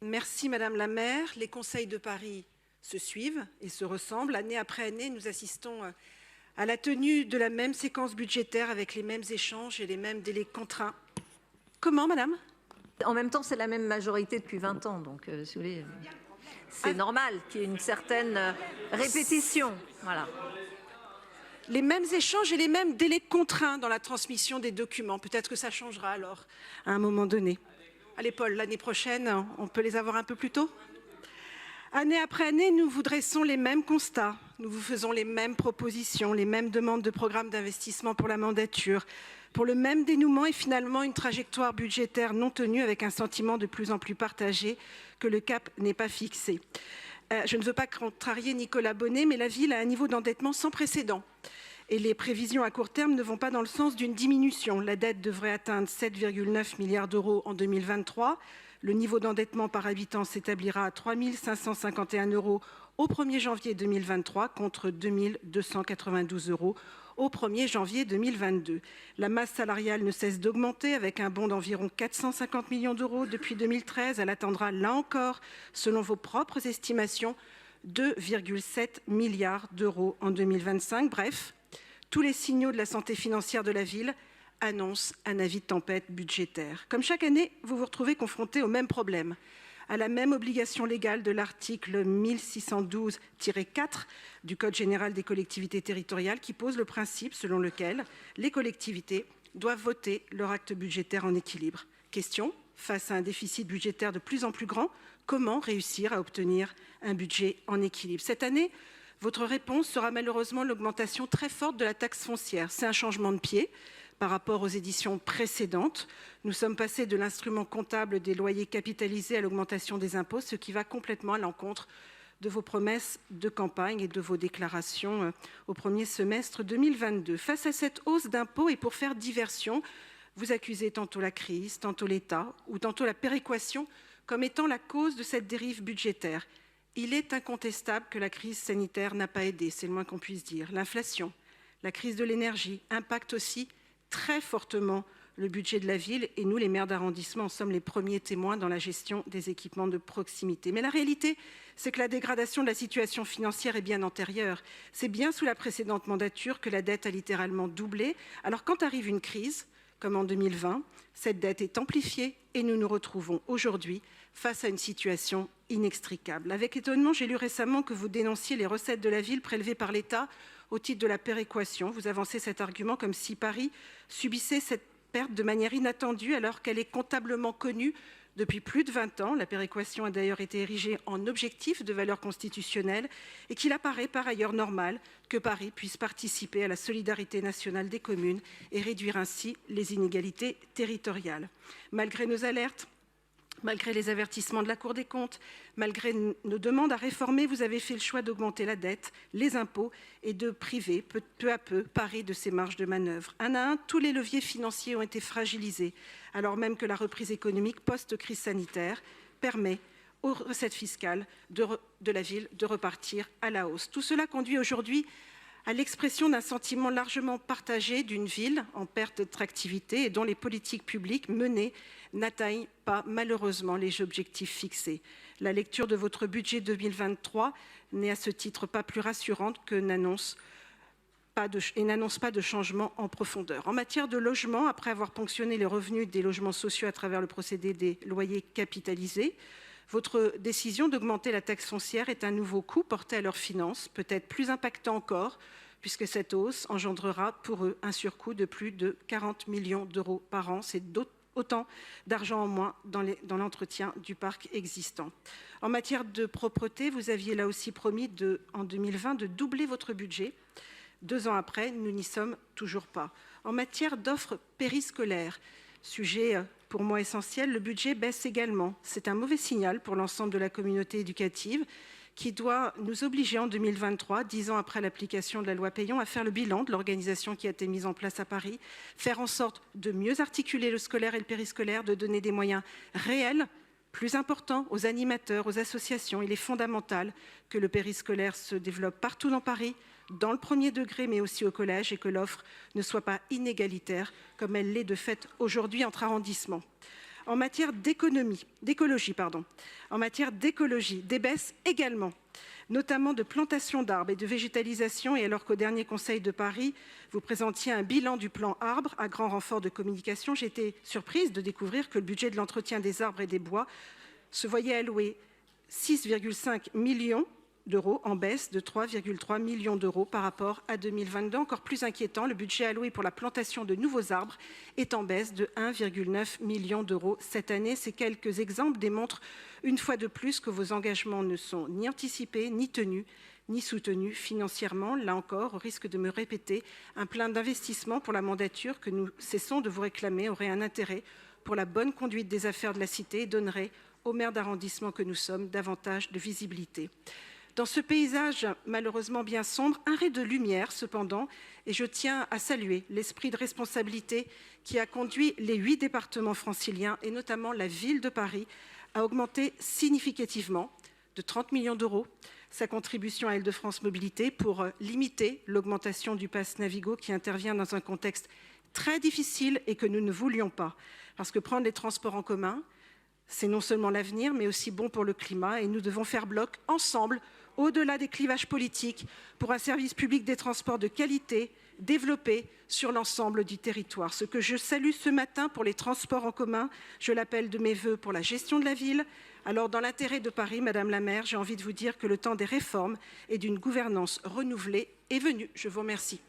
Merci Madame la maire. Les conseils de Paris se suivent et se ressemblent. Année après année, nous assistons à la tenue de la même séquence budgétaire avec les mêmes échanges et les mêmes délais contraints. Comment, Madame? En même temps, c'est la même majorité depuis 20 ans, donc si vous voulez, c'est normal qu'il y ait une certaine répétition. Voilà. Les mêmes échanges et les mêmes délais contraints dans la transmission des documents. Peut-être que ça changera alors à un moment donné. Allez Paul, l'année prochaine, on peut les avoir un peu plus tôt? Année après année, nous vous dressons les mêmes constats, nous vous faisons les mêmes propositions, les mêmes demandes de programmes d'investissement pour la mandature, pour le même dénouement et finalement une trajectoire budgétaire non tenue avec un sentiment de plus en plus partagé que le cap n'est pas fixé. Je ne veux pas contrarier Nicolas Bonnet, mais la ville a un niveau d'endettement sans précédent. Et les prévisions à court terme ne vont pas dans le sens d'une diminution. La dette devrait atteindre 7,9 milliards d'euros en 2023. Le niveau d'endettement par habitant s'établira à 3 551 euros au 1er janvier 2023 contre 2 292 euros au 1er janvier 2022. La masse salariale ne cesse d'augmenter avec un bond d'environ 450 millions d'euros depuis 2013. Elle atteindra là encore, selon vos propres estimations, 2,7 milliards d'euros en 2025. Bref, tous les signaux de la santé financière de la ville annoncent un avis de tempête budgétaire. Comme chaque année, vous vous retrouvez confronté au même problème, à la même obligation légale de l'article 1612-4 du Code général des collectivités territoriales qui pose le principe selon lequel les collectivités doivent voter leur acte budgétaire en équilibre. Question, face à un déficit budgétaire de plus en plus grand, comment réussir à obtenir un budget en équilibre? Cette année, votre réponse sera malheureusement l'augmentation très forte de la taxe foncière. C'est un changement de pied par rapport aux éditions précédentes. Nous sommes passés de l'instrument comptable des loyers capitalisés à l'augmentation des impôts, ce qui va complètement à l'encontre de vos promesses de campagne et de vos déclarations au premier semestre 2022. Face à cette hausse d'impôts et pour faire diversion, vous accusez tantôt la crise, tantôt l'État ou tantôt la péréquation comme étant la cause de cette dérive budgétaire. Il est incontestable que la crise sanitaire n'a pas aidé, c'est le moins qu'on puisse dire. L'inflation, la crise de l'énergie impactent aussi très fortement le budget de la ville et nous, les maires d'arrondissement, en sommes les premiers témoins dans la gestion des équipements de proximité. Mais la réalité, c'est que la dégradation de la situation financière est bien antérieure. C'est bien sous la précédente mandature que la dette a littéralement doublé. Alors quand arrive une crise, comme en 2020, cette dette est amplifiée et nous nous retrouvons aujourd'hui face à une situation inextricable. Avec étonnement, j'ai lu récemment que vous dénonciez les recettes de la ville prélevées par l'État au titre de la péréquation. Vous avancez cet argument comme si Paris subissait cette perte de manière inattendue alors qu'elle est comptablement connue depuis plus de 20 ans. La péréquation a d'ailleurs été érigée en objectif de valeur constitutionnelle et qu'il apparaît par ailleurs normal que Paris puisse participer à la solidarité nationale des communes et réduire ainsi les inégalités territoriales. Malgré nos alertes, malgré les avertissements de la Cour des comptes, malgré nos demandes à réformer, vous avez fait le choix d'augmenter la dette, les impôts et de priver peu à peu Paris de ses marges de manœuvre. Un à un, tous les leviers financiers ont été fragilisés, alors même que la reprise économique post-crise sanitaire permet aux recettes fiscales de la ville de repartir à la hausse. Tout cela conduit aujourd'hui à l'expression d'un sentiment largement partagé d'une ville en perte d'attractivité et dont les politiques publiques menées n'atteignent pas malheureusement les objectifs fixés. La lecture de votre budget 2023 n'est à ce titre pas plus rassurante que n'annonce pas de changement en profondeur. En matière de logement, après avoir ponctionné les revenus des logements sociaux à travers le procédé des loyers capitalisés, votre décision d'augmenter la taxe foncière est un nouveau coup porté à leurs finances, peut-être plus impactant encore, puisque cette hausse engendrera pour eux un surcoût de plus de 40 millions d'euros par an. C'est autant d'argent en moins dans l'entretien du parc existant. En matière de propreté, vous aviez là aussi promis en 2020 de doubler votre budget. 2 ans après, nous n'y sommes toujours pas. En matière d'offres périscolaires, sujet pour moi essentiel, le budget baisse également. C'est un mauvais signal pour l'ensemble de la communauté éducative qui doit nous obliger en 2023, 10 ans après l'application de la loi Peillon, à faire le bilan de l'organisation qui a été mise en place à Paris, faire en sorte de mieux articuler le scolaire et le périscolaire, de donner des moyens réels, plus importants aux animateurs, aux associations. Il est fondamental que le périscolaire se développe partout dans Paris, dans le premier degré, mais aussi au collège, et que l'offre ne soit pas inégalitaire, comme elle l'est de fait aujourd'hui entre arrondissements. En matière d'écologie, des baisses également, notamment de plantation d'arbres et de végétalisation, et alors qu'au dernier Conseil de Paris, vous présentiez un bilan du plan arbre à grand renfort de communication, j'ai été surprise de découvrir que le budget de l'entretien des arbres et des bois se voyait allouer 6,5 millions d'euros en baisse de 3,3 millions d'euros par rapport à 2022. Encore plus inquiétant, le budget alloué pour la plantation de nouveaux arbres est en baisse de 1,9 million d'euros cette année. Ces quelques exemples démontrent une fois de plus que vos engagements ne sont ni anticipés, ni tenus, ni soutenus financièrement. Là encore, au risque de me répéter, un plan d'investissement pour la mandature que nous cessons de vous réclamer aurait un intérêt pour la bonne conduite des affaires de la cité et donnerait aux maires d'arrondissement que nous sommes davantage de visibilité. Dans ce paysage malheureusement bien sombre, un ray de lumière cependant, et je tiens à saluer l'esprit de responsabilité qui a conduit les 8 départements franciliens, et notamment la ville de Paris, à augmenter significativement de 30 millions d'euros sa contribution à Île-de-France Mobilité pour limiter l'augmentation du pass Navigo qui intervient dans un contexte très difficile et que nous ne voulions pas. Parce que prendre les transports en commun, c'est non seulement l'avenir, mais aussi bon pour le climat, et nous devons faire bloc ensemble, au-delà des clivages politiques, pour un service public des transports de qualité, développé sur l'ensemble du territoire. Ce que je salue ce matin pour les transports en commun, je l'appelle de mes vœux pour la gestion de la ville. Alors, dans l'intérêt de Paris, Madame la maire, j'ai envie de vous dire que le temps des réformes et d'une gouvernance renouvelée est venu. Je vous remercie.